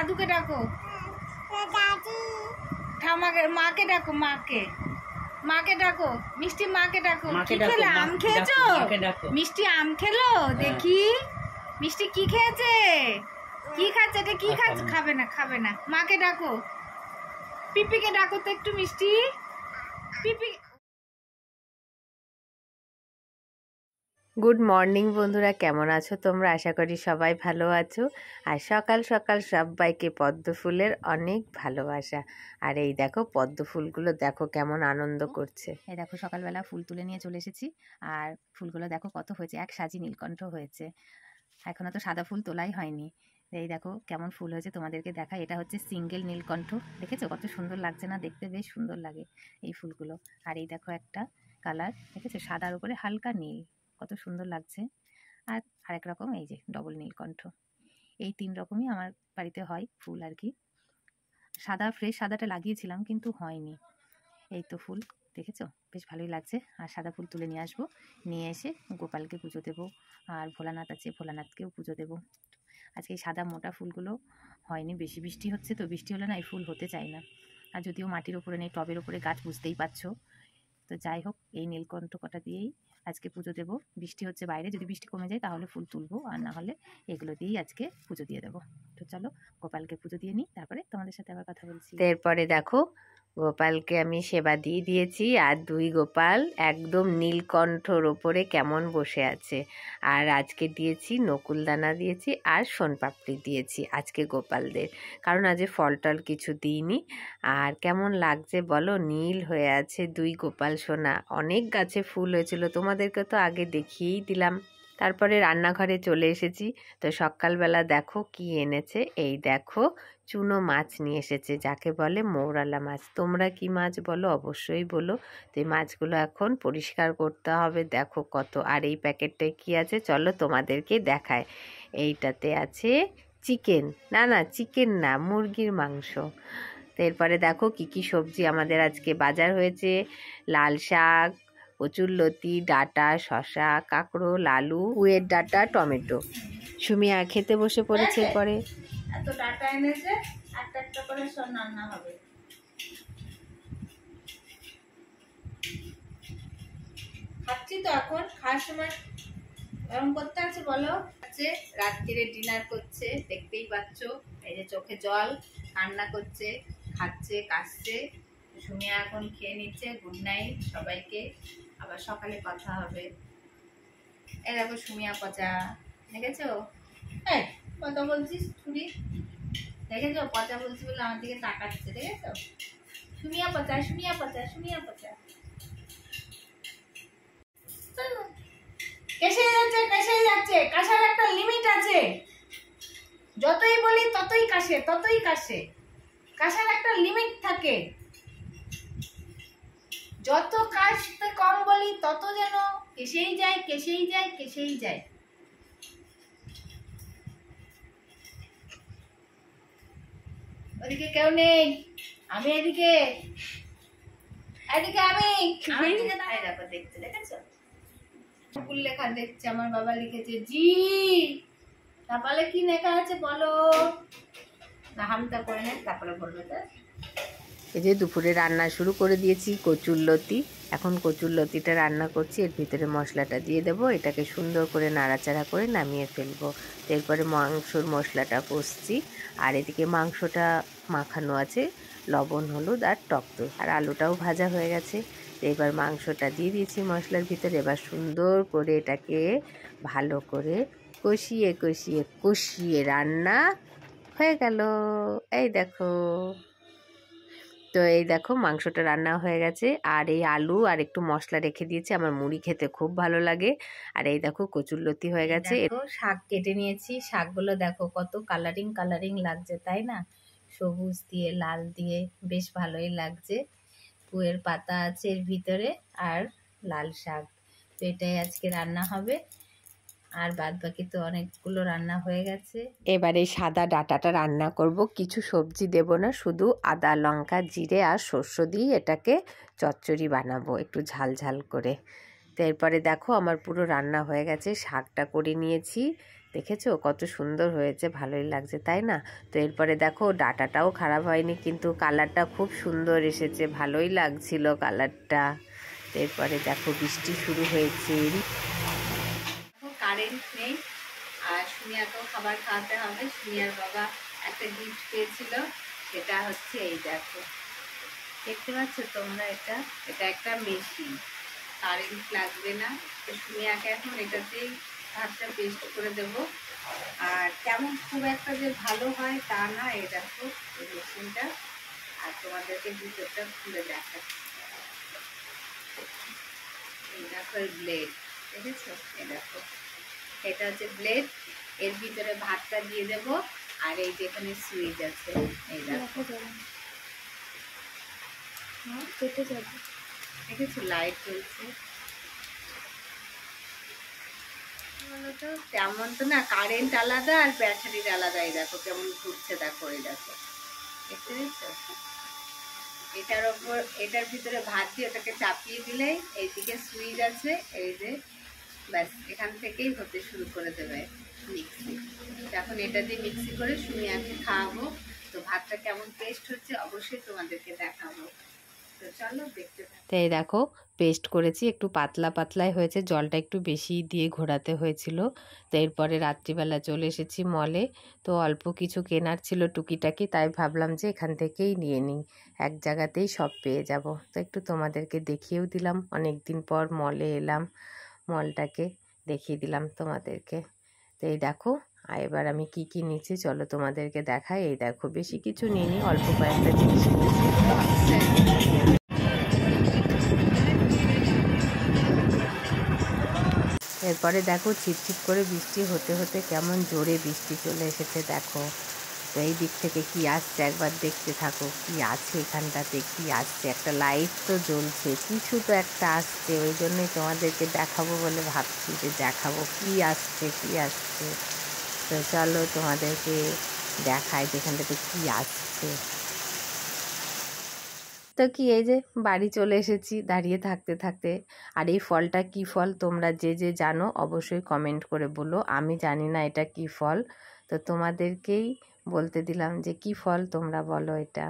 দাদুকে ডাকো, ঠামাকে, মাকে ডাকো, মাকে ডাকো, মিষ্টি মাকে ডাকো। কি খেলে? আম খেয়েছো? মিষ্টি আম খেলো? দেখি মিষ্টি কি খেয়েছে, কি খাচ্ছে, এটা কি খাচ্ছে? খাবে না, খাবে না। মাকে ডাকো, পিপিকে ডাকো তো একটু, মিষ্টি পিপি। গুড মর্নিং বন্ধুরা, কেমন আছো তোমরা? আশা করি সবাই ভালো আছো। আর সকাল সকাল সবাইকে পদ্ম ফুলের অনেক ভালোবাসা। আর এই দেখো পদ্ম ফুলগুলো দেখো কেমন আনন্দ করছে। এই দেখো সকালবেলা ফুল তুলে নিয়ে চলে এসেছি। আর ফুলগুলো দেখো কত হয়েছে, এক সাজি নীলকণ্ঠ হয়েছে। এখনো তো সাদা ফুল তোলাই হয়নি। এই দেখো কেমন ফুল হয়েছে, তোমাদেরকে দেখা। এটা হচ্ছে সিঙ্গেল নীলকণ্ঠ, দেখেছো কত সুন্দর লাগছে না? দেখতে বেশ সুন্দর লাগে এই ফুলগুলো। আর এই দেখো একটা কালার, দেখেছো সাদার উপরে হালকা নীল, কত সুন্দর লাগছে। আর আরেক রকম এই যে ডবল নীলকণ্ঠ। এই তিন রকমই আমার বাড়িতে হয় ফুল আর কি। সাদা ফ্রেশ সাদাটা লাগিয়েছিলাম কিন্তু হয়নি। এই তো ফুল দেখেছো, বেশ ভালোই লাগছে। আর সাদা ফুল তুলে নিয়ে আসবো, নিয়ে এসে গোপালকে পুজো দেবো। আর ভোলানাথ আছে, ভোলানাথকেও পুজো দেবো। আজকে এই সাদা মোটা ফুলগুলো হয়নি, বেশি বৃষ্টি হচ্ছে তো, বৃষ্টি হলে না এই ফুল হতে চায় না। আর যদিও মাটির ওপরে নেই, টবের ওপরে গাছ, বুঝতেই পারছো। তো যাই হোক, এই নীলকণ্ঠ কটা দিয়েই আজকে পুজো দেবো। বৃষ্টি হচ্ছে বাইরে, যদি বৃষ্টি কমে যায় তাহলে ফুল তুলবো, আর না হলে এগুলো দিয়েই আজকে পুজো দিয়ে দেবো। তো চলো গোপালকে পুজো দিয়ে নিই, তারপরে তোমাদের সাথে আবার কথা বলছি। এরপরে দেখো গোপালকে আমি সেবা দিয়ে দিয়েছি। আর দুই গোপাল একদম নীলকণ্ঠর ওপরে কেমন বসে আছে। আর আজকে দিয়েছি নকুলদানা দিয়েছি আর সোনপাপড়ি দিয়েছি আজকে গোপালদের, কারণ আজ ফল টল কিছু দিইনি। আর কেমন লাগছে বলো, নীল হয়ে আছে দুই গোপাল সোনা। অনেক গাছে ফুল হয়েছিল, তোমাদেরকে তো আগে দেখিয়েই দিলাম। তারপরে রান্নাঘরে চলে এসেছি। তো সকালবেলা দেখো কি এনেছে, এই দেখো চুনো মাছ নিয়ে এসেছে, যাকে বলে মৌরালা মাছ। তোমরা কি মাছ বলো অবশ্যই বলো। তো এই মাছগুলো এখন পরিষ্কার করতে হবে। দেখো কত। আর এই প্যাকেটটায় কি আছে চলো তোমাদেরকে দেখায়। এইটাতে আছে চিকেন, না চিকেন না, মুরগির মাংস। তো এরপরে দেখো কি কি সবজি আমাদের আজকে বাজার হয়েছে। লাল শাক, কচুরলতি, ডাঁটা, শশা, কাঁকরোল, আলু, পুঁয়ের ডাঁটা, টমেটো। সুমিয়া খেতে বসে পড়েছে। পরে এত ডাটা এনেছে, একটা একটা করে সব রান্না হবে। খাচ্ছি তো, এখন খাওয়ার সময় গরম করতে আছে বলো। আছে রাত্রিরে ডিনার করছে, দেখতেই পাচ্ছ। এই যে চোখে জল, কান্না করছে, খাচ্ছে, কাশছে। সুমিয়া এখন খেয়ে নিচ্ছে। গুড নাইট সবাইকে, আবার সকালে কথা হবে। এই দেখো সুমিয়া পচা, দেখেছো? এই কথা বলছিস ছুরি, দেখেছো? পচা বলছি বলে আমার দিকে তাকাচ্ছে, দেখেছো? সুমিয়া পচা, সুমিয়া পচা, সুমিয়া পচা। কেসে যাচ্ছে। কাশার একটা লিমিট আছে, যতই বলি ততই কাশে, ততই কাশে। কাশার একটা লিমিট থাকে, যত কাশতে কম বলি তত যেন কেসেই যায়, কেসেই যায়, কেসেই যায়। ওদিকে কেউ নেই, আমি এদিকে, এদিকে আমি দিকে তাই দেখো, দেখতে দেখেছো? ফুল লেখা দেখছে, আমার বাবা লিখেছে জি। তারপরে কি লেখা আছে বলো, না হামটা করে নে, তারপরে বলবে। তো এই যে দুপুরে রান্না শুরু করে দিয়েছি, কচুরলতি। এখন কচুরলতিটা রান্না করছি, এর ভিতরে মশলাটা দিয়ে দেবো, এটাকে সুন্দর করে নাড়াচাড়া করে নামিয়ে ফেলবো। এরপরে মাংসর মশলাটা কষছি। আর এদিকে মাংসটা মাখানো আছে, লবণ, হলুদ আর টক দই। আর আলুটাও ভাজা হয়ে গেছে। এবার মাংসটা দিয়ে দিয়েছি মশলার ভিতরে। এবার সুন্দর করে এটাকে ভালো করে কষিয়ে কষিয়ে কষিয়ে রান্না হয়ে গেল। এই দেখো। তো এই দেখো মাংসটা রান্না হয়ে গেছে। আর এই আলু আর একটু মশলা রেখে দিয়েছি, আমার মুড়ি খেতে খুব ভালো লাগে। আর এই দেখো কচুরলতি হয়ে গেছে। শাক কেটে নিয়েছি, শাকগুলো দেখো কত কালারিং কালারিং লাগছে, তাই না? সবুজ দিয়ে লাল দিয়ে বেশ ভালোই লাগছে। পুঁয়ের পাতা আছে এর ভিতরে, আর লাল শাক। তো এটাই আজকে রান্না হবে। আর বাদ বাকি তো অনেকগুলো রান্না হয়ে গেছে। এবারে সাদা ডাঁটাটা রান্না করব, কিছু সবজি দেব না, শুধু আদা, লঙ্কা, জিরে আর সর্ষ দিয়ে এটাকে চচ্চড়ি বানাবো একটু ঝাল ঝাল করে। তো এরপরে দেখো আমার পুরো রান্না হয়ে গেছে, শাকটা করে নিয়েছি। দেখেছো কত সুন্দর হয়েছে, ভালোই লাগছে তাই না? তো এরপরে দেখো ডাটাটাও খারাপ হয়নি, কিন্তু কালারটা খুব সুন্দর এসেছে, ভালোই লাগছিল কালারটা। এরপরে দেখো বৃষ্টি শুরু হয়েছে। কারেন্ট নেই আর সুনিয়াকেও খাবার খাওয়াতে হবে। সুনিয়ার বাবা একটা গিফট পেয়েছিল, সেটা হচ্ছে এই দেখো, দেখতে পাচ্ছ তোমরা? এটা একটা মেশিন, কারেন্ট লাগবে না। তো সুনিয়াকে এখন এটাতেই ভাতটা পেস্ট করে দেব। আর কেমন খুব একটা যে ভালো হয় তা না, এই দেখো এই মেশিনটা। আর তোমাদেরকে ভিতরটা খুলে দেখাচ্ছি। এই দেখো এই ব্লেড, দেখেছো? এই দেখো এটা হচ্ছে ব্লেড, এর ভিতরে ভাতটা দিয়ে দেব। আর এই যেখানে সুইচ আছে, এই দেখো দেখেছো লাইট জ্বলছে। বলতো তেমন তো না, কারেন্ট আলাদা আর ব্যাটারির আলাদা। এই দেখো কেমন ঘুরছে, দেখো এই দেখো, দেখতে পেয়েছো? এটার ওপর, এটার ভিতরে ভাত দিয়ে ওটাকে চাপিয়ে দিলেই এইদিকে সুইচ আছে, এই যে ব্যাস এখান থেকেই হতে শুরু করে দেবে মিক্সি। এখন এটা দিয়ে মিক্সি করে সুনিয়াকে খাওয়াবো। তো ভাতটা কেমন টেস্ট হচ্ছে অবশ্যই তোমাদেরকে দেখাবো। তো চলো দেখতে থাকো। তাই দেখো পেস্ট করেছি, একটু পাতলা পাতলাই হয়েছে, জলটা একটু বেশি দিয়ে ঘোরাতে হয়েছিল। তো এরপরে রাত্রিবেলা চলে এসেছি মলে। তো অল্প কিছু কেনার ছিল টুকিটাকি, তাই ভাবলাম যে এখান থেকেই নিয়ে নিই, এক জায়গাতেই সব পেয়ে যাব। তো একটু তোমাদেরকে দেখিয়েও দিলাম, অনেক দিন পর মলে এলাম, মলটাকে দেখিয়ে দিলাম তোমাদেরকে। তো এই দেখো, আর এবার আমি কি কি নিচ্ছি চলো তোমাদেরকে দেখাই। এই দেখো বেশি কিছু নিইনি, অল্প কয়েকটা জিনিস নিয়েছি। এরপরে দেখো ছিপছিপ করে বৃষ্টি হতে হতে কেমন জোরে বৃষ্টি চলে এসেছে দেখো। তো এই দিক থেকে কি আসছে একবার দেখতে থাকো, কি আছে এখানটাতে, কি আসছে। একটা লাইট তো জ্বলছে, কিছু তো একটা আসছে, ওই জন্যই তোমাদেরকে দেখাবো বলে ভাবছি যে দেখাবো কি আসছে কি আসছে। তো চলো তোমাদেরকে দেখাই যেখানটাতে কি আসছে। তো কি এই যে বাড়ি চলে এসেছি দাঁড়িয়ে থাকতে থাকতে। আর এই ফলটা কি ফল তোমরা যে যে জানো অবশ্যই কমেন্ট করে বলো, আমি জানি না এটা কি ফল। তো তোমাদেরকেই বলতে দিলাম যে কি ফল তোমরা বলো এটা।